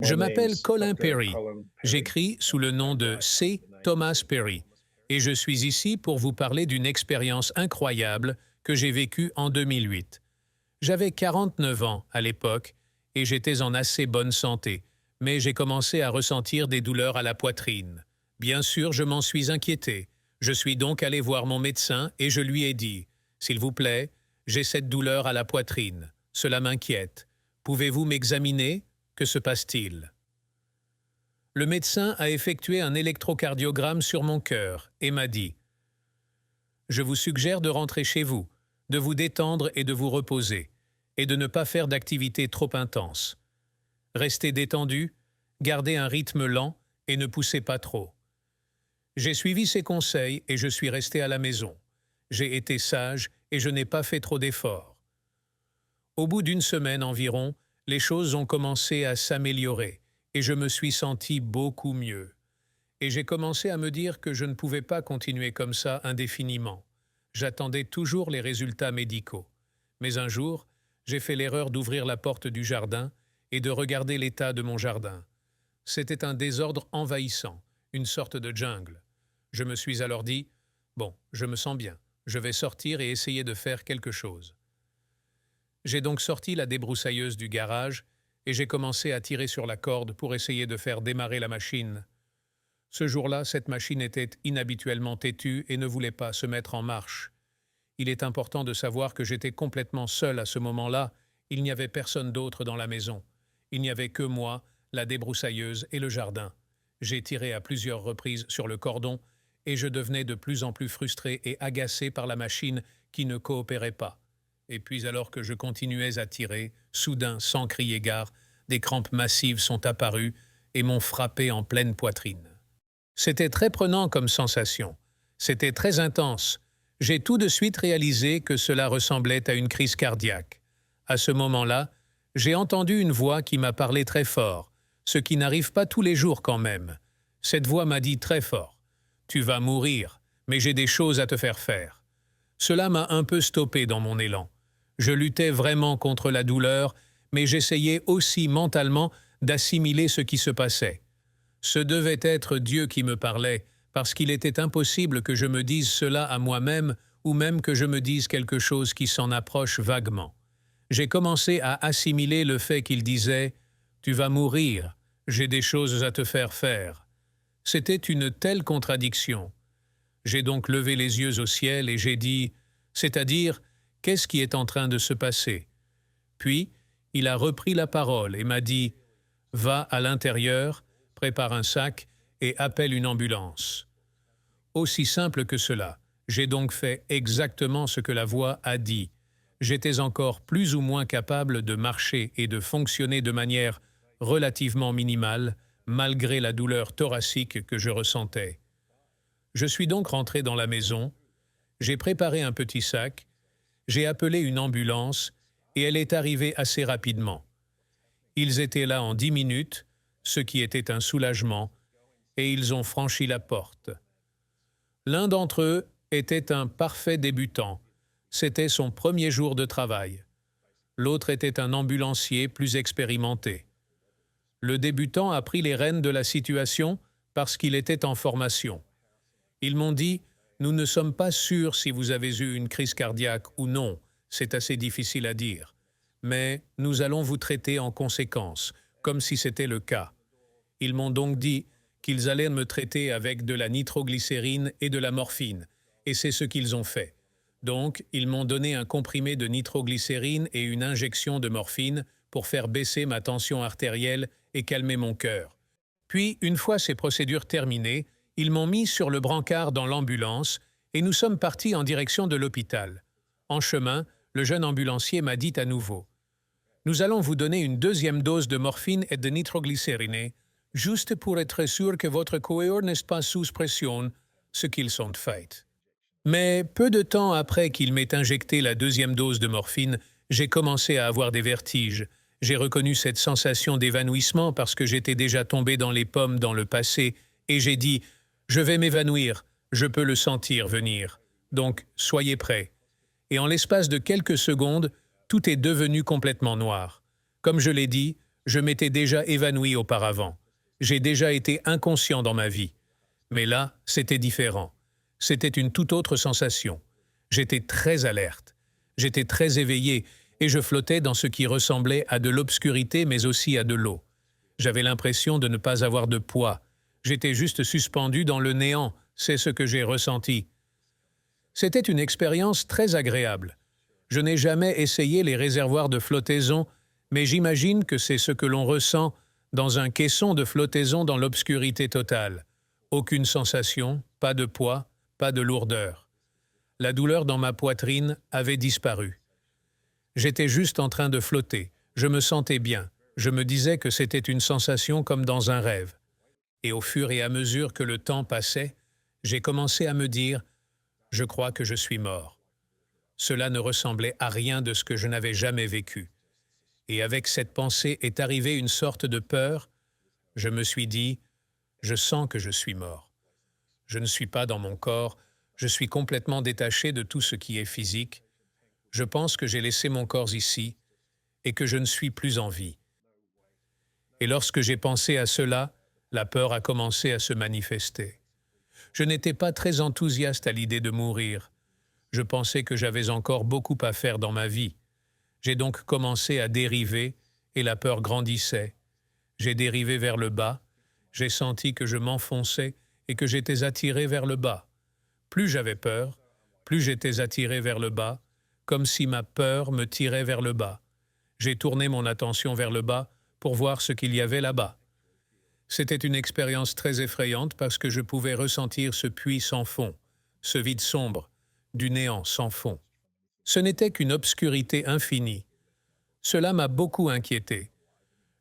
Je My m'appelle name's Colin Dr. Perry. Colin Perry, J'écris sous le nom and de I spent C. the night Thomas in Perry et je suis ici pour vous parler d'une expérience incroyable que j'ai vécue en 2008. J'avais 49 ans à l'époque et j'étais en assez bonne santé, mais j'ai commencé à ressentir des douleurs à la poitrine. Bien sûr, je m'en suis inquiété. Je suis donc allé voir mon médecin et je lui ai dit « S'il vous plaît, j'ai cette douleur à la poitrine. Cela m'inquiète. Pouvez-vous m'examiner? Que se passe-t-il » Le médecin a effectué un électrocardiogramme sur mon cœur et m'a dit « Je vous suggère de rentrer chez vous, de vous détendre et de vous reposer, et de ne pas faire d'activité trop intense. Restez détendu, gardez un rythme lent et ne poussez pas trop. » J'ai suivi ses conseils et je suis resté à la maison. J'ai été sage et je n'ai pas fait trop d'efforts. Au bout d'une semaine environ, les choses ont commencé à s'améliorer et je me suis senti beaucoup mieux. Et j'ai commencé à me dire que je ne pouvais pas continuer comme ça indéfiniment. J'attendais toujours les résultats médicaux. Mais un jour, j'ai fait l'erreur d'ouvrir la porte du jardin et de regarder l'état de mon jardin. C'était un désordre envahissant, une sorte de jungle. Je me suis alors dit « Bon, je me sens bien, je vais sortir et essayer de faire quelque chose. » J'ai donc sorti la débroussailleuse du garage et j'ai commencé à tirer sur la corde pour essayer de faire démarrer la machine. Ce jour-là, cette machine était inhabituellement têtue et ne voulait pas se mettre en marche. Il est important de savoir que j'étais complètement seul à ce moment-là, il n'y avait personne d'autre dans la maison. Il n'y avait que moi, la débroussailleuse et le jardin. J'ai tiré à plusieurs reprises sur le cordon et je devenais de plus en plus frustré et agacé par la machine qui ne coopérait pas. Et puis alors que je continuais à tirer, soudain, sans crier gare, des crampes massives sont apparues et m'ont frappé en pleine poitrine. C'était très prenant comme sensation. C'était très intense. J'ai tout de suite réalisé que cela ressemblait à une crise cardiaque. À ce moment-là, j'ai entendu une voix qui m'a parlé très fort, ce qui n'arrive pas tous les jours quand même. Cette voix m'a dit très fort « Tu vas mourir, mais j'ai des choses à te faire faire. » Cela m'a un peu stoppé dans mon élan. Je luttais vraiment contre la douleur, mais j'essayais aussi mentalement d'assimiler ce qui se passait. Ce devait être Dieu qui me parlait, parce qu'il était impossible que je me dise cela à moi-même ou même que je me dise quelque chose qui s'en approche vaguement. J'ai commencé à assimiler le fait qu'il disait « Tu vas mourir, j'ai des choses à te faire faire ». C'était une telle contradiction. J'ai donc levé les yeux au ciel et j'ai dit « C'est-à-dire, qu'est-ce qui est en train de se passer ?» Puis, il a repris la parole et m'a dit « Va à l'intérieur, prépare un sac et appelle une ambulance. » Aussi simple que cela. J'ai donc fait exactement ce que la voix a dit. J'étais encore plus ou moins capable de marcher et de fonctionner de manière relativement minimale, malgré la douleur thoracique que je ressentais. Je suis donc rentré dans la maison, j'ai préparé un petit sac, j'ai appelé une ambulance et elle est arrivée assez rapidement. Ils étaient là en 10 minutes, ce qui était un soulagement, et ils ont franchi la porte. L'un d'entre eux était un parfait débutant. C'était son premier jour de travail. L'autre était un ambulancier plus expérimenté. Le débutant a pris les rênes de la situation parce qu'il était en formation. Ils m'ont dit « Nous ne sommes pas sûrs si vous avez eu une crise cardiaque ou non, c'est assez difficile à dire. Mais nous allons vous traiter en conséquence, comme si c'était le cas. » Ils m'ont donc dit qu'ils allaient me traiter avec de la nitroglycérine et de la morphine, et c'est ce qu'ils ont fait. Donc, ils m'ont donné un comprimé de nitroglycérine et une injection de morphine pour faire baisser ma tension artérielle et calmer mon cœur. Puis, une fois ces procédures terminées, ils m'ont mis sur le brancard dans l'ambulance et nous sommes partis en direction de l'hôpital. En chemin, le jeune ambulancier m'a dit à nouveau « Nous allons vous donner une deuxième dose de morphine et de nitroglycérine, juste pour être sûr que votre cœur n'est pas sous pression, ce qu'ils sont faits. » Mais peu de temps après qu'il m'ait injecté la deuxième dose de morphine, j'ai commencé à avoir des vertiges. J'ai reconnu cette sensation d'évanouissement parce que j'étais déjà tombé dans les pommes dans le passé et j'ai dit « Je vais m'évanouir, je peux le sentir venir. Donc, soyez prêts. » Et en l'espace de quelques secondes, tout est devenu complètement noir. Comme je l'ai dit, Je m'étais déjà évanoui auparavant. J'ai déjà été inconscient dans ma vie. Mais là, c'était différent. C'était une toute autre sensation. J'étais très alerte. J'étais très éveillé et je flottais dans ce qui ressemblait à de l'obscurité mais aussi à de l'eau. J'avais l'impression de ne pas avoir de poids. J'étais juste suspendu dans le néant, c'est ce que j'ai ressenti. C'était une expérience très agréable. Je n'ai jamais essayé les réservoirs de flottaison, mais j'imagine que c'est ce que l'on ressent dans un caisson de flottaison dans l'obscurité totale. Aucune sensation, pas de poids, pas de lourdeur. La douleur dans ma poitrine avait disparu. J'étais juste en train de flotter, je me sentais bien, je me disais que c'était une sensation comme dans un rêve. Et au fur et à mesure que le temps passait, j'ai commencé à me dire « Je crois que je suis mort ». Cela ne ressemblait à rien de ce que je n'avais jamais vécu. Et avec cette pensée est arrivée une sorte de peur. Je me suis dit « Je sens que je suis mort. Je ne suis pas dans mon corps, je suis complètement détaché de tout ce qui est physique. Je pense que j'ai laissé mon corps ici et que je ne suis plus en vie. » Et lorsque j'ai pensé à cela, la peur a commencé à se manifester. Je n'étais pas très enthousiaste à l'idée de mourir. Je pensais que j'avais encore beaucoup à faire dans ma vie. J'ai donc commencé à dériver et la peur grandissait. J'ai dérivé vers le bas, j'ai senti que je m'enfonçais et que j'étais attiré vers le bas. Plus j'avais peur, plus j'étais attiré vers le bas, comme si ma peur me tirait vers le bas. J'ai tourné mon attention vers le bas pour voir ce qu'il y avait là-bas. C'était une expérience très effrayante parce que je pouvais ressentir ce puits sans fond, ce vide sombre, du néant sans fond. Ce n'était qu'une obscurité infinie. Cela m'a beaucoup inquiété.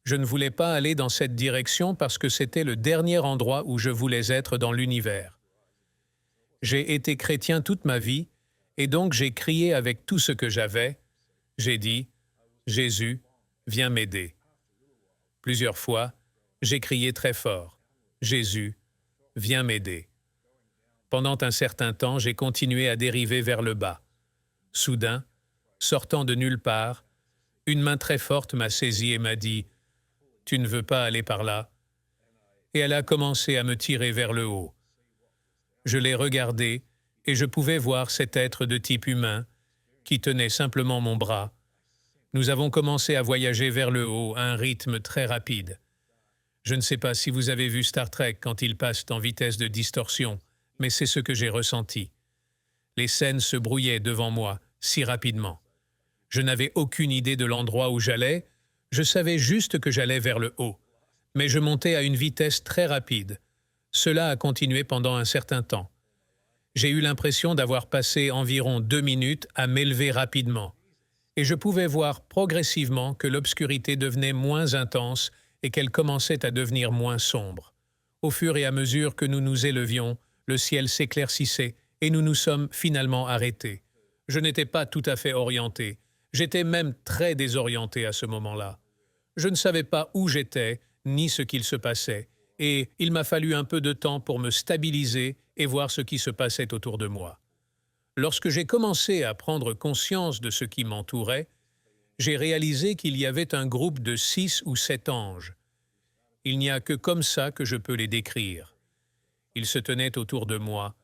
Je ne voulais pas aller dans cette direction parce que c'était le dernier endroit où je voulais être dans l'univers. J'ai été chrétien toute ma vie et donc j'ai crié avec tout ce que j'avais. J'ai dit « Jésus, viens m'aider ». Plusieurs fois, j'ai crié très fort « Jésus, viens m'aider ». Pendant un certain temps, j'ai continué à dériver vers le bas. Soudain, sortant de nulle part, une main très forte m'a saisi et m'a dit « Tu ne veux pas aller par là ?» Et elle a commencé à me tirer vers le haut. Je l'ai regardé et je pouvais voir cet être de type humain qui tenait simplement mon bras. Nous avons commencé à voyager vers le haut à un rythme très rapide. Je ne sais pas si vous avez vu Star Trek quand il passe en vitesse de distorsion, mais c'est ce que j'ai ressenti. Les scènes se brouillaient devant moi si rapidement. Je n'avais aucune idée de l'endroit où j'allais, je savais juste que j'allais vers le haut. Mais je montais à une vitesse très rapide. Cela a continué pendant un certain temps. J'ai eu l'impression d'avoir passé environ 2 minutes à m'élever rapidement. Et je pouvais voir progressivement que l'obscurité devenait moins intense et qu'elle commençait à devenir moins sombre. Au fur et à mesure que nous nous élevions, le ciel s'éclaircissait et nous nous sommes finalement arrêtés. Je n'étais pas tout à fait orienté. J'étais même très désorienté à ce moment-là. Je ne savais pas où j'étais, ni ce qu'il se passait, et il m'a fallu un peu de temps pour me stabiliser et voir ce qui se passait autour de moi. Lorsque j'ai commencé à prendre conscience de ce qui m'entourait, j'ai réalisé qu'il y avait un groupe de 6 ou 7 anges. Il n'y a que comme ça que je peux les décrire. Ils se tenaient autour de moi,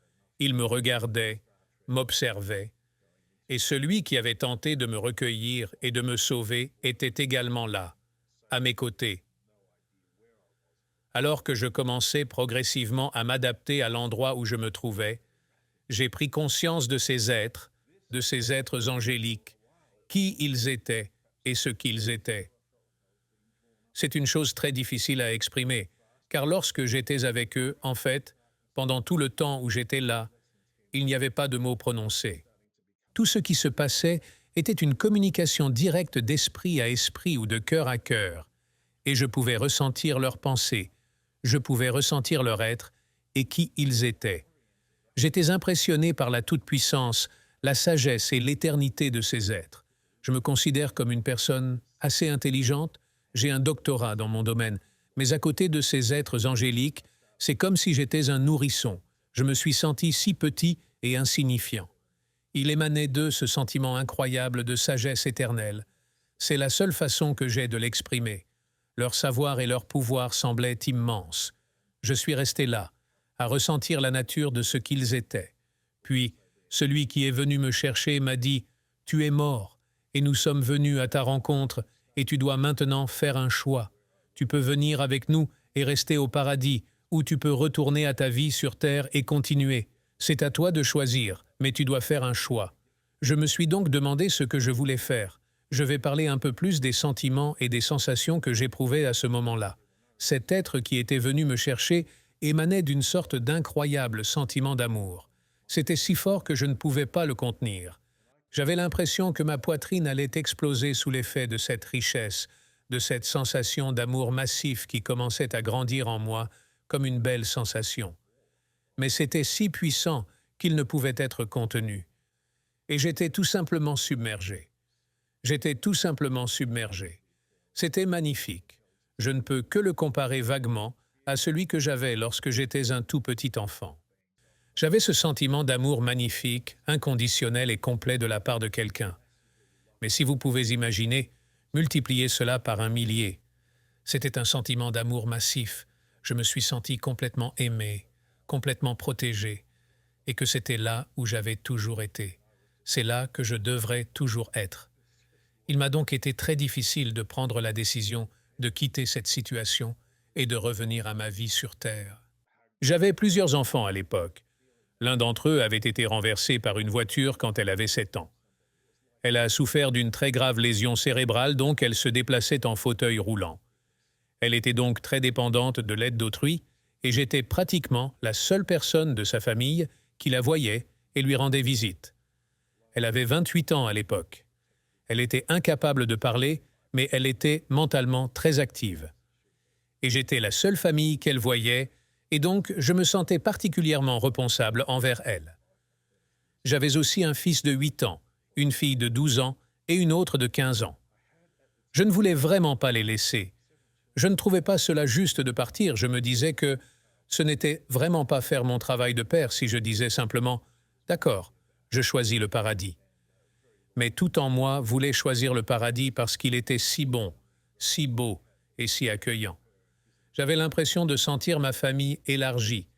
ils me regardaient, m'observaient, et celui qui avait tenté de me recueillir et de me sauver était également là, à mes côtés. Alors que je commençais progressivement à m'adapter à l'endroit où je me trouvais, j'ai pris conscience de ces êtres angéliques, qui ils étaient et ce qu'ils étaient. C'est une chose très difficile à exprimer, car lorsque j'étais avec eux, en fait, pendant tout le temps où j'étais là, il n'y avait pas de mots prononcés. Tout ce qui se passait était une communication directe d'esprit à esprit ou de cœur à cœur, et je pouvais ressentir leurs pensées, je pouvais ressentir leur être et qui ils étaient. J'étais impressionné par la toute-puissance, la sagesse et l'éternité de ces êtres. Je me considère comme une personne assez intelligente, j'ai un doctorat dans mon domaine, mais à côté de ces êtres angéliques, c'est comme si j'étais un nourrisson. Je me suis senti si petit et insignifiant. Il émanait d'eux ce sentiment incroyable de sagesse éternelle. C'est la seule façon que j'ai de l'exprimer. Leur savoir et leur pouvoir semblaient immenses. Je suis resté là, à ressentir la nature de ce qu'ils étaient. Puis, celui qui est venu me chercher m'a dit « Tu es mort, et nous sommes venus à ta rencontre, et tu dois maintenant faire un choix. Tu peux venir avec nous et rester au paradis, ou tu peux retourner à ta vie sur terre et continuer. C'est à toi de choisir, mais tu dois faire un choix. » Je me suis donc demandé ce que je voulais faire. Je vais parler un peu plus des sentiments et des sensations que j'éprouvais à ce moment-là. Cet être qui était venu me chercher émanait d'une sorte d'incroyable sentiment d'amour. C'était si fort que je ne pouvais pas le contenir. J'avais l'impression que ma poitrine allait exploser sous l'effet de cette richesse, de cette sensation d'amour massif qui commençait à grandir en moi comme une belle sensation. Mais c'était si puissant qu'il ne pouvait être contenu. Et j'étais tout simplement submergé. J'étais tout simplement submergé. C'était magnifique. Je ne peux que le comparer vaguement à celui que j'avais lorsque j'étais un tout petit enfant. J'avais ce sentiment d'amour magnifique, inconditionnel et complet de la part de quelqu'un. Mais si vous pouvez imaginer, multipliez cela par un millier. C'était un sentiment d'amour massif. Je me suis senti complètement aimé, complètement protégé, et que c'était là où j'avais toujours été. C'est là que je devrais toujours être. Il m'a donc été très difficile de prendre la décision de quitter cette situation et de revenir à ma vie sur Terre. J'avais plusieurs enfants à l'époque. L'un d'entre eux avait été renversé par une voiture quand elle avait 7 ans. Elle a souffert d'une très grave lésion cérébrale, donc elle se déplaçait en fauteuil roulant. Elle était donc très dépendante de l'aide d'autrui, et j'étais pratiquement la seule personne de sa famille qui la voyait et lui rendait visite. Elle avait 28 ans à l'époque. Elle était incapable de parler, mais elle était mentalement très active. Et j'étais la seule famille qu'elle voyait, et donc je me sentais particulièrement responsable envers elle. J'avais aussi un fils de 8 ans, une fille de 12 ans et une autre de 15 ans. Je ne voulais vraiment pas les laisser. Je ne trouvais pas cela juste de partir. Je me disais que ce n'était vraiment pas faire mon travail de père si je disais simplement « D'accord, je choisis le paradis ». Mais tout en moi voulait choisir le paradis parce qu'il était si bon, si beau et si accueillant. J'avais l'impression de sentir ma famille élargie.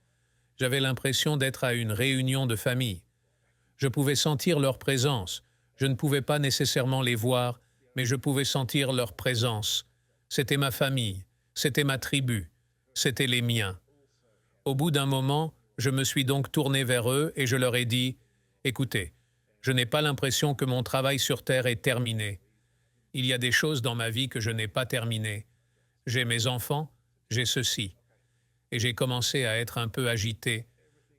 J'avais l'impression d'être à une réunion de famille. Je pouvais sentir leur présence. Je ne pouvais pas nécessairement les voir, mais je pouvais sentir leur présence. C'était ma famille, c'était ma tribu, c'était les miens. Au bout d'un moment, je me suis donc tourné vers eux et je leur ai dit « Écoutez, je n'ai pas l'impression que mon travail sur Terre est terminé. Il y a des choses dans ma vie que je n'ai pas terminées. J'ai mes enfants, j'ai ceci. » Et j'ai commencé à être un peu agité.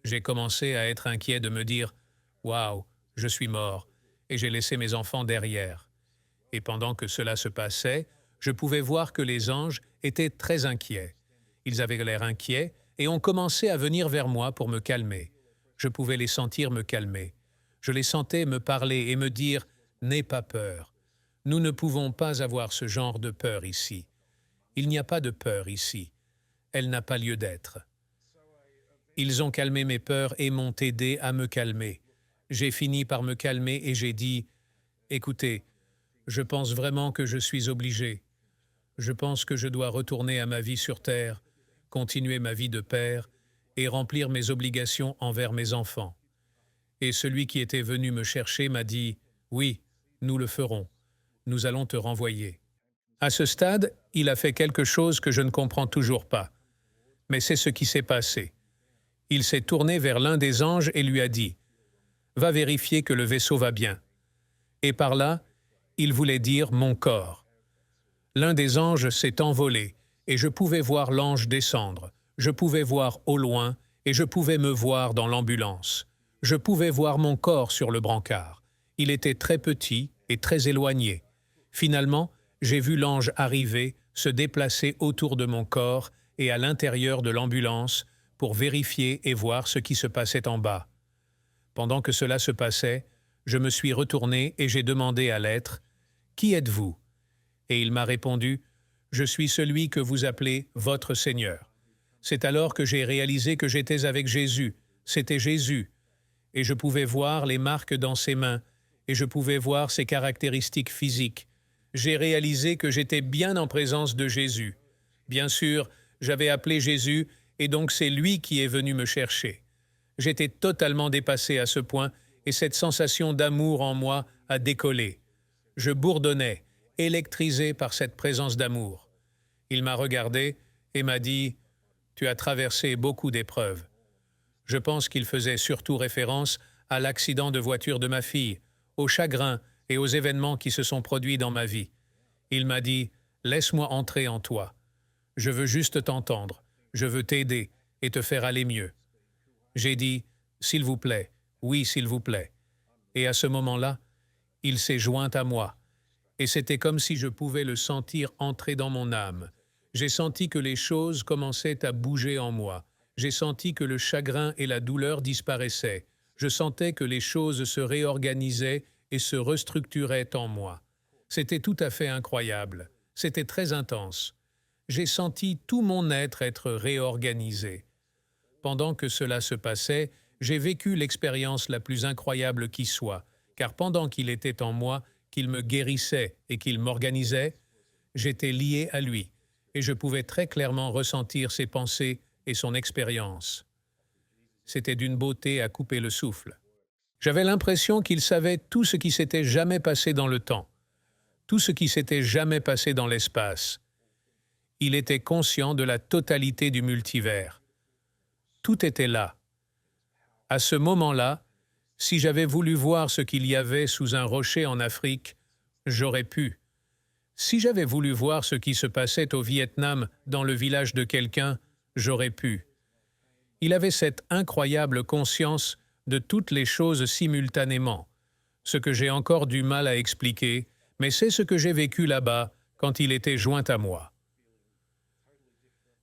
J'ai commencé à être inquiet de me dire « Waouh, je suis mort » et j'ai laissé mes enfants derrière. Et pendant que cela se passait, je pouvais voir que les anges étaient très inquiets. Ils avaient l'air inquiets et ont commencé à venir vers moi pour me calmer. Je pouvais les sentir me calmer. Je les sentais me parler et me dire « N'aie pas peur. Nous ne pouvons pas avoir ce genre de peur ici. Il n'y a pas de peur ici. Elle n'a pas lieu d'être. » Ils ont calmé mes peurs et m'ont aidé à me calmer. J'ai fini par me calmer et j'ai dit « Écoutez, je pense vraiment que je suis obligé. Je pense que je dois retourner à ma vie sur Terre, continuer ma vie de père et remplir mes obligations envers mes enfants. » Et celui qui était venu me chercher m'a dit « Oui, nous le ferons. Nous allons te renvoyer. » À ce stade, il a fait quelque chose que je ne comprends toujours pas. Mais c'est ce qui s'est passé. Il s'est tourné vers l'un des anges et lui a dit « Va vérifier que le vaisseau va bien. » Et par là, il voulait dire « mon corps ». L'un des anges s'est envolé et je pouvais voir l'ange descendre. Je pouvais voir au loin et je pouvais me voir dans l'ambulance. Je pouvais voir mon corps sur le brancard. Il était très petit et très éloigné. Finalement, j'ai vu l'ange arriver, se déplacer autour de mon corps et à l'intérieur de l'ambulance pour vérifier et voir ce qui se passait en bas. Pendant que cela se passait, je me suis retourné et j'ai demandé à l'être « Qui êtes-vous » Et il m'a répondu « Je suis celui que vous appelez votre Seigneur. » C'est alors que j'ai réalisé que j'étais avec Jésus. C'était Jésus. Et je pouvais voir les marques dans ses mains, et je pouvais voir ses caractéristiques physiques. j'ai réalisé que j'étais bien en présence de Jésus. Bien sûr, j'avais appelé Jésus et donc c'est lui qui est venu me chercher. J'étais totalement dépassé à ce point et cette sensation d'amour en moi a décollé. Je bourdonnais, électrisé par cette présence d'amour. Il m'a regardé et m'a dit « Tu as traversé beaucoup d'épreuves ». Je pense qu'il faisait surtout référence à l'accident de voiture de ma fille, au chagrin et aux événements qui se sont produits dans ma vie. Il m'a dit « Laisse-moi entrer en toi. Je veux juste t'entendre, je veux t'aider et te faire aller mieux. » J'ai dit « S'il vous plaît, oui, s'il vous plaît. » Et à ce moment-là, il s'est joint à moi. Et c'était comme si je pouvais le sentir entrer dans mon âme. J'ai senti que les choses commençaient à bouger en moi. J'ai senti que le chagrin et la douleur disparaissaient. Je sentais que les choses se réorganisaient et se restructuraient en moi. C'était tout à fait incroyable. C'était très intense. J'ai senti tout mon être réorganisé. Pendant que cela se passait, j'ai vécu l'expérience la plus incroyable qui soit, car pendant qu'il était en moi, qu'il me guérissait et qu'il m'organisait, j'étais lié à lui, et je pouvais très clairement ressentir ses pensées et son expérience. C'était d'une beauté à couper le souffle. J'avais l'impression qu'il savait tout ce qui s'était jamais passé dans le temps, tout ce qui s'était jamais passé dans l'espace. Il était conscient de la totalité du multivers. Tout était là. À ce moment-là, si j'avais voulu voir ce qu'il y avait sous un rocher en Afrique, j'aurais pu. Si j'avais voulu voir ce qui se passait au Vietnam dans le village de quelqu'un, j'aurais pu. Il avait cette incroyable conscience de toutes les choses simultanément, ce que j'ai encore du mal à expliquer, mais c'est ce que j'ai vécu là-bas quand il était joint à moi.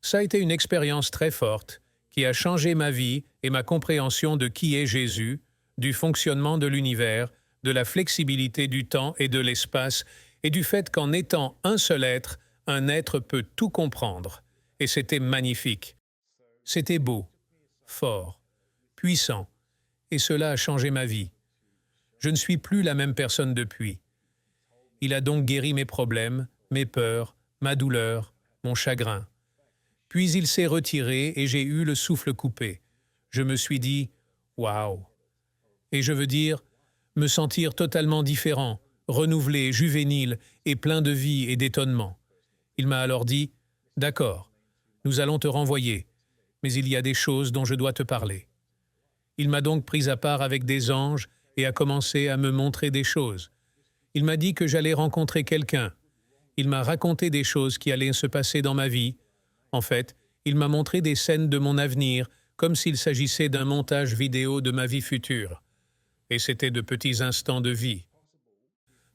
Ça a été une expérience très forte qui a changé ma vie et ma compréhension de qui est Jésus, du fonctionnement de l'univers, de la flexibilité du temps et de l'espace, et du fait qu'en étant un seul être, un être peut tout comprendre. Et c'était magnifique. C'était beau, fort, puissant, et cela a changé ma vie. Je ne suis plus la même personne depuis. Il a donc guéri mes problèmes, mes peurs, ma douleur, mon chagrin. Puis il s'est retiré et j'ai eu le souffle coupé. Je me suis dit « Waouh !» Et je veux dire, me sentir totalement différent, renouvelé, juvénile et plein de vie et d'étonnement. Il m'a alors dit « D'accord, nous allons te renvoyer, mais il y a des choses dont je dois te parler. » Il m'a donc pris à part avec des anges et a commencé à me montrer des choses. Il m'a dit que j'allais rencontrer quelqu'un. Il m'a raconté des choses qui allaient se passer dans ma vie. En fait, il m'a montré des scènes de mon avenir, comme s'il s'agissait d'un montage vidéo de ma vie future. Et c'était de petits instants de vie.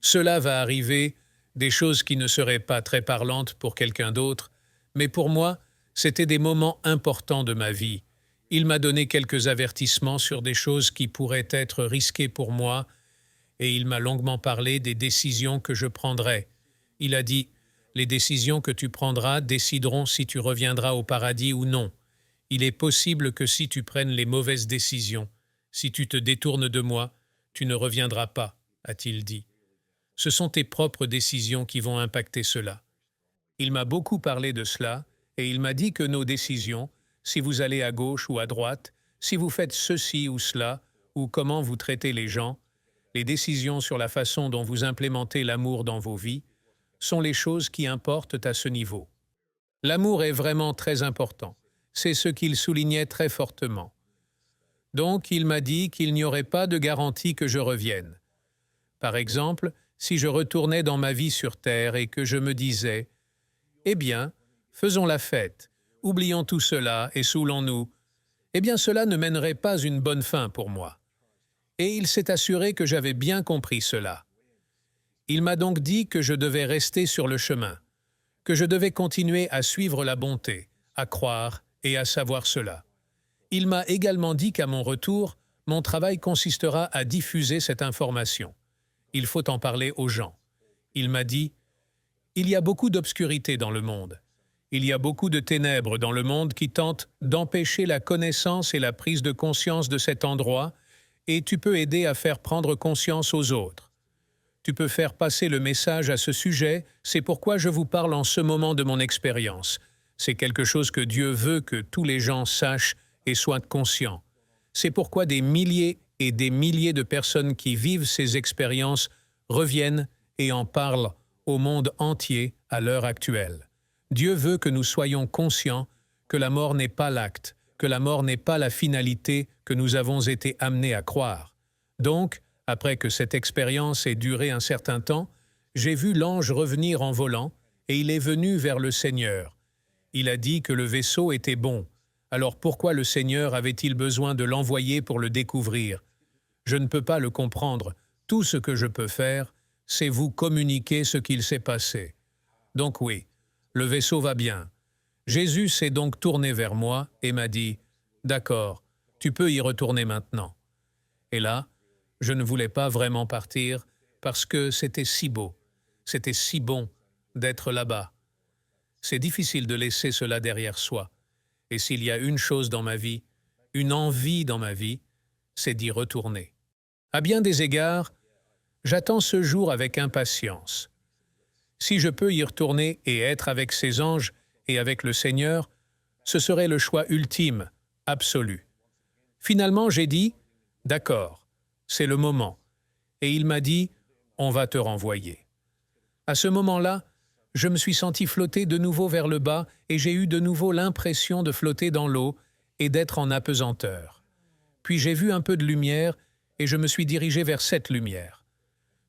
Cela va arriver, des choses qui ne seraient pas très parlantes pour quelqu'un d'autre, mais pour moi, c'était des moments importants de ma vie. Il m'a donné quelques avertissements sur des choses qui pourraient être risquées pour moi, et il m'a longuement parlé des décisions que je prendrais. Il a dit « Les décisions que tu prendras décideront si tu reviendras au paradis ou non. Il est possible que si tu prennes les mauvaises décisions, si tu te détournes de moi, tu ne reviendras pas, a-t-il dit. Ce sont tes propres décisions qui vont impacter cela. » Il m'a beaucoup parlé de cela, et il m'a dit que nos décisions, si vous allez à gauche ou à droite, si vous faites ceci ou cela, ou comment vous traitez les gens, les décisions sur la façon dont vous implémentez l'amour dans vos vies, sont les choses qui importent à ce niveau. L'amour est vraiment très important. C'est ce qu'il soulignait très fortement. Donc, il m'a dit qu'il n'y aurait pas de garantie que je revienne. Par exemple, si je retournais dans ma vie sur Terre et que je me disais « Eh bien, faisons la fête, oublions tout cela et saoulons-nous », eh bien cela ne mènerait pas une bonne fin pour moi. Et il s'est assuré que j'avais bien compris cela. Il m'a donc dit que je devais rester sur le chemin, que je devais continuer à suivre la bonté, à croire et à savoir cela. Il m'a également dit qu'à mon retour, mon travail consistera à diffuser cette information. Il faut en parler aux gens. Il m'a dit « Il y a beaucoup d'obscurité dans le monde. Il y a beaucoup de ténèbres dans le monde qui tentent d'empêcher la connaissance et la prise de conscience de cet endroit, et tu peux aider à faire prendre conscience aux autres. Tu peux faire passer le message à ce sujet, c'est pourquoi je vous parle en ce moment de mon expérience. C'est quelque chose que Dieu veut que tous les gens sachent et soient conscients. C'est pourquoi des milliers et des milliers de personnes qui vivent ces expériences reviennent et en parlent au monde entier à l'heure actuelle. Dieu veut que nous soyons conscients que la mort n'est pas l'acte, que la mort n'est pas la finalité que nous avons été amenés à croire. Donc, après que cette expérience ait duré un certain temps, j'ai vu l'ange revenir en volant et il est venu vers le Seigneur. Il a dit que le vaisseau était bon. Alors pourquoi le Seigneur avait-il besoin de l'envoyer pour le découvrir? Je ne peux pas le comprendre. Tout ce que je peux faire, c'est vous communiquer ce qu'il s'est passé. Donc oui, le vaisseau va bien. Jésus s'est donc tourné vers moi et m'a dit « D'accord, tu peux y retourner maintenant. » Et là, je ne voulais pas vraiment partir parce que c'était si beau, c'était si bon d'être là-bas. C'est difficile de laisser cela derrière soi. Et s'il y a une chose dans ma vie, une envie dans ma vie, c'est d'y retourner. À bien des égards, j'attends ce jour avec impatience. Si je peux y retourner et être avec ces anges et avec le Seigneur, ce serait le choix ultime, absolu. Finalement, j'ai dit « D'accord, c'est le moment. » Et il m'a dit « On va te renvoyer. » À ce moment-là, je me suis senti flotter de nouveau vers le bas et j'ai eu de nouveau l'impression de flotter dans l'eau et d'être en apesanteur. Puis j'ai vu un peu de lumière et je me suis dirigé vers cette lumière.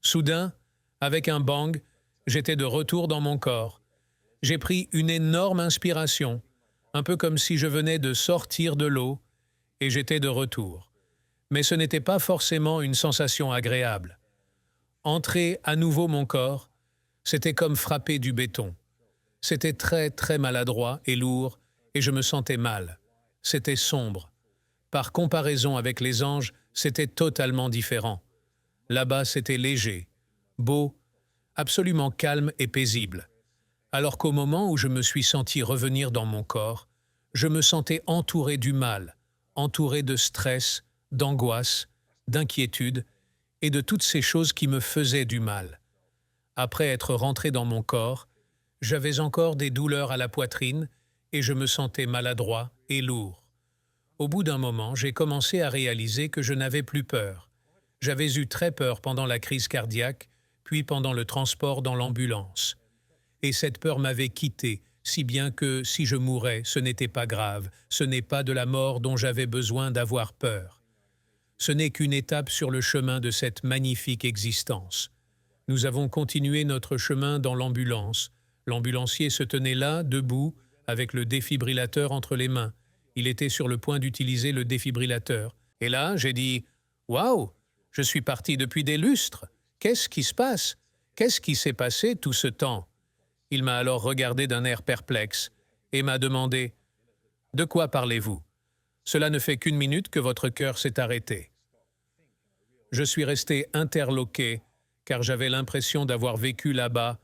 Soudain, avec un bang, j'étais de retour dans mon corps. J'ai pris une énorme inspiration, un peu comme si je venais de sortir de l'eau, et j'étais de retour. Mais ce n'était pas forcément une sensation agréable. Entrer à nouveau mon corps, c'était comme frapper du béton. C'était très, très maladroit et lourd, et je me sentais mal. C'était sombre. Par comparaison avec les anges, c'était totalement différent. Là-bas, c'était léger, beau, absolument calme et paisible. Alors qu'au moment où je me suis senti revenir dans mon corps, je me sentais entouré du mal, entouré de stress, d'angoisse, d'inquiétude et de toutes ces choses qui me faisaient du mal. Après être rentré dans mon corps, j'avais encore des douleurs à la poitrine et je me sentais maladroit et lourd. Au bout d'un moment, j'ai commencé à réaliser que je n'avais plus peur. J'avais eu très peur pendant la crise cardiaque, puis pendant le transport dans l'ambulance. Et cette peur m'avait quitté, si bien que si je mourais, ce n'était pas grave, ce n'est pas de la mort dont j'avais besoin d'avoir peur. Ce n'est qu'une étape sur le chemin de cette magnifique existence. Nous avons continué notre chemin dans l'ambulance. L'ambulancier se tenait là, debout, avec le défibrillateur entre les mains. Il était sur le point d'utiliser le défibrillateur. Et là, j'ai dit « Waouh, je suis parti depuis des lustres. Qu'est-ce qui se passe? Qu'est-ce qui s'est passé tout ce temps ?» Il m'a alors regardé d'un air perplexe et m'a demandé « De quoi parlez-vous? Cela ne fait qu'une minute que votre cœur s'est arrêté. » Je suis resté interloqué car j'avais l'impression d'avoir vécu là-bas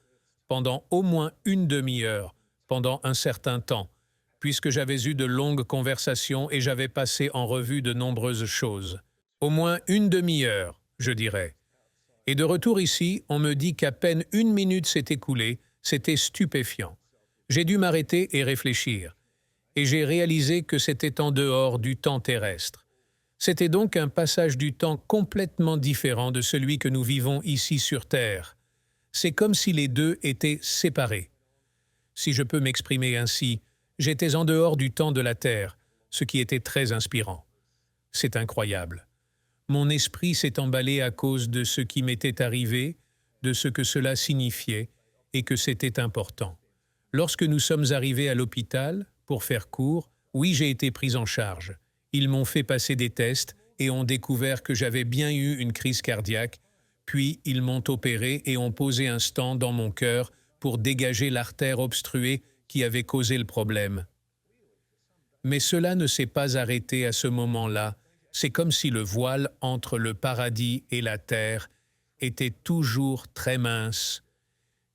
pendant au moins une demi-heure, pendant un certain temps, puisque j'avais eu de longues conversations et j'avais passé en revue de nombreuses choses. Au moins une demi-heure, je dirais. Et de retour ici, on me dit qu'à peine une minute s'est écoulée. C'était stupéfiant. J'ai dû m'arrêter et réfléchir. Et j'ai réalisé que c'était en dehors du temps terrestre. C'était donc un passage du temps complètement différent de celui que nous vivons ici sur Terre. C'est comme si les deux étaient séparés. Si je peux m'exprimer ainsi, j'étais en dehors du temps de la Terre, ce qui était très inspirant. C'est incroyable. Mon esprit s'est emballé à cause de ce qui m'était arrivé, de ce que cela signifiait, et que c'était important. Lorsque nous sommes arrivés à l'hôpital, pour faire court, oui, j'ai été pris en charge. Ils m'ont fait passer des tests et ont découvert que j'avais bien eu une crise cardiaque, puis ils m'ont opéré et ont posé un stand dans mon cœur pour dégager l'artère obstruée qui avait causé le problème. Mais cela ne s'est pas arrêté à ce moment-là. C'est comme si le voile entre le paradis et la terre était toujours très mince.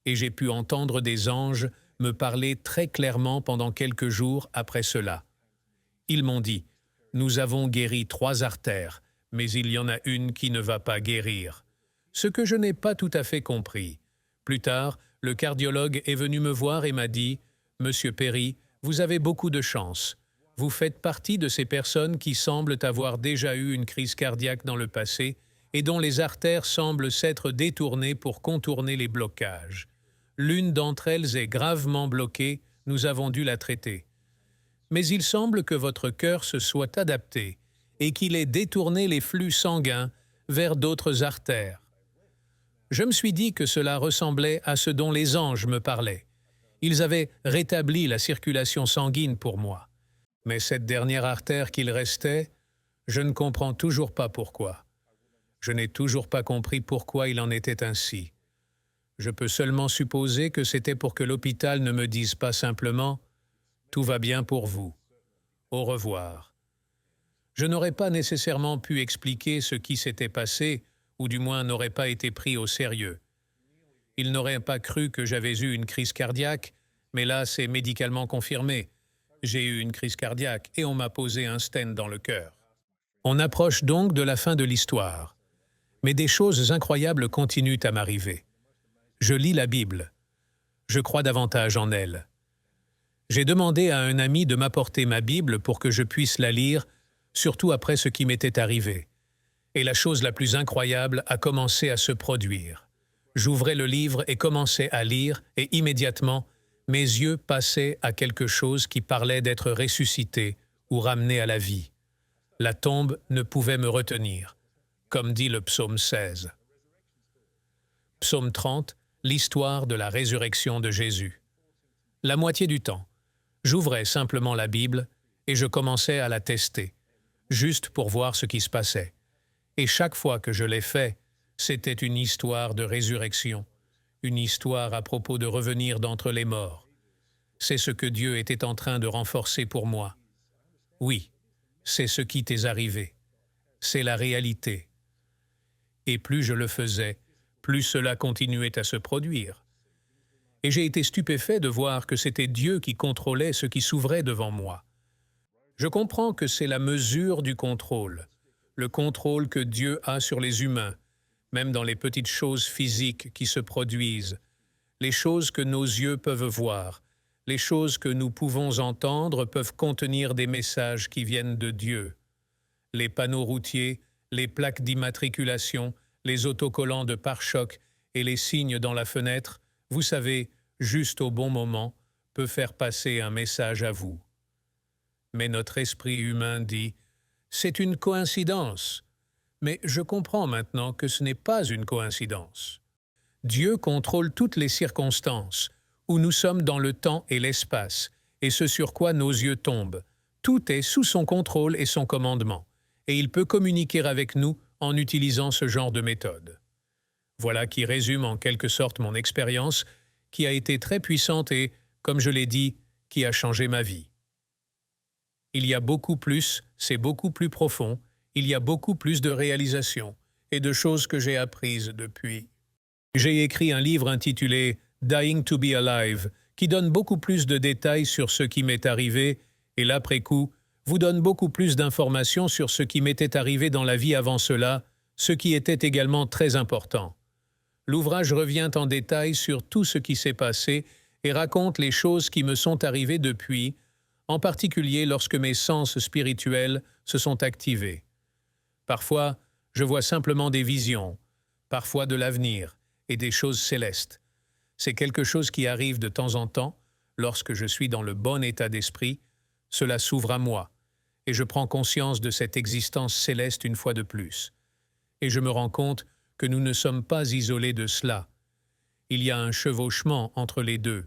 Et j'ai pu entendre des anges me parler très clairement pendant quelques jours après cela. Ils m'ont dit « Nous avons guéri 3 artères, mais il y en a une qui ne va pas guérir. Ce que je n'ai pas tout à fait compris. Plus tard, le cardiologue est venu me voir et m'a dit « Monsieur Perry, vous avez beaucoup de chance. Vous faites partie de ces personnes qui semblent avoir déjà eu une crise cardiaque dans le passé et dont les artères semblent s'être détournées pour contourner les blocages. L'une d'entre elles est gravement bloquée, nous avons dû la traiter. Mais il semble que votre cœur se soit adapté et qu'il ait détourné les flux sanguins vers d'autres artères. Je me suis dit que cela ressemblait à ce dont les anges me parlaient. Ils avaient rétabli la circulation sanguine pour moi. Mais cette dernière artère qu'il restait, je ne comprends toujours pas pourquoi. Je n'ai toujours pas compris pourquoi il en était ainsi. Je peux seulement supposer que c'était pour que l'hôpital ne me dise pas simplement « Tout va bien pour vous. Au revoir ». Je n'aurais pas nécessairement pu expliquer ce qui s'était passé, ou du moins n'aurait pas été pris au sérieux. Il n'aurait pas cru que j'avais eu une crise cardiaque, mais là c'est médicalement confirmé. J'ai eu une crise cardiaque et on m'a posé un stent dans le cœur. On approche donc de la fin de l'histoire. Mais des choses incroyables continuent à m'arriver. Je lis la Bible. Je crois davantage en elle. J'ai demandé à un ami de m'apporter ma Bible pour que je puisse la lire, surtout après ce qui m'était arrivé. Et la chose la plus incroyable a commencé à se produire. J'ouvrais le livre et commençais à lire, et immédiatement, mes yeux passaient à quelque chose qui parlait d'être ressuscité ou ramené à la vie. La tombe ne pouvait me retenir, comme dit le psaume 16. Psaume 30, l'histoire de la résurrection de Jésus. La moitié du temps, j'ouvrais simplement la Bible et je commençais à la tester, juste pour voir ce qui se passait. Et chaque fois que je l'ai fait, c'était une histoire de résurrection, une histoire à propos de revenir d'entre les morts. C'est ce que Dieu était en train de renforcer pour moi. Oui, c'est ce qui t'est arrivé. C'est la réalité. Et plus je le faisais, plus cela continuait à se produire. Et j'ai été stupéfait de voir que c'était Dieu qui contrôlait ce qui s'ouvrait devant moi. Je comprends que c'est la mesure du contrôle, le contrôle que Dieu a sur les humains, même dans les petites choses physiques qui se produisent, les choses que nos yeux peuvent voir, les choses que nous pouvons entendre peuvent contenir des messages qui viennent de Dieu. Les panneaux routiers, les plaques d'immatriculation, les autocollants de pare-chocs et les signes dans la fenêtre, vous savez, juste au bon moment, peut faire passer un message à vous. Mais notre esprit humain dit « c'est une coïncidence ». Mais je comprends maintenant que ce n'est pas une coïncidence. Dieu contrôle toutes les circonstances, où nous sommes dans le temps et l'espace, et ce sur quoi nos yeux tombent. Tout est sous son contrôle et son commandement, et il peut communiquer avec nous en utilisant ce genre de méthode. Voilà qui résume en quelque sorte mon expérience, qui a été très puissante et, comme je l'ai dit, qui a changé ma vie. Il y a beaucoup plus, c'est beaucoup plus profond, il y a beaucoup plus de réalisations et de choses que j'ai apprises depuis. J'ai écrit un livre intitulé « Dying to be Alive » qui donne beaucoup plus de détails sur ce qui m'est arrivé et l'après-coup vous donne beaucoup plus d'informations sur ce qui m'était arrivé dans la vie avant cela, ce qui était également très important. L'ouvrage revient en détail sur tout ce qui s'est passé et raconte les choses qui me sont arrivées depuis, en particulier lorsque mes sens spirituels se sont activés. Parfois, je vois simplement des visions, parfois de l'avenir et des choses célestes. C'est quelque chose qui arrive de temps en temps, lorsque je suis dans le bon état d'esprit, cela s'ouvre à moi, et je prends conscience de cette existence céleste une fois de plus. Et je me rends compte que nous ne sommes pas isolés de cela. Il y a un chevauchement entre les deux.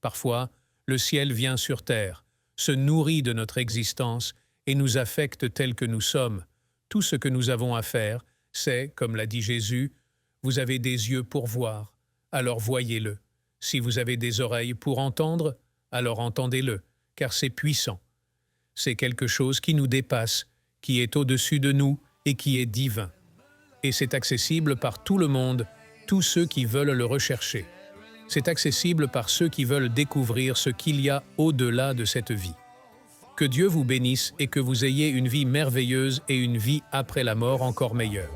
Parfois, le ciel vient sur terre, se nourrit de notre existence et nous affecte tels que nous sommes. Tout ce que nous avons à faire, c'est, comme l'a dit Jésus, « Vous avez des yeux pour voir, alors voyez-le. Si vous avez des oreilles pour entendre, alors entendez-le, car c'est puissant. » C'est quelque chose qui nous dépasse, qui est au-dessus de nous et qui est divin. Et c'est accessible par tout le monde, tous ceux qui veulent le rechercher. C'est accessible par ceux qui veulent découvrir ce qu'il y a au-delà de cette vie. Que Dieu vous bénisse et que vous ayez une vie merveilleuse et une vie après la mort encore meilleure.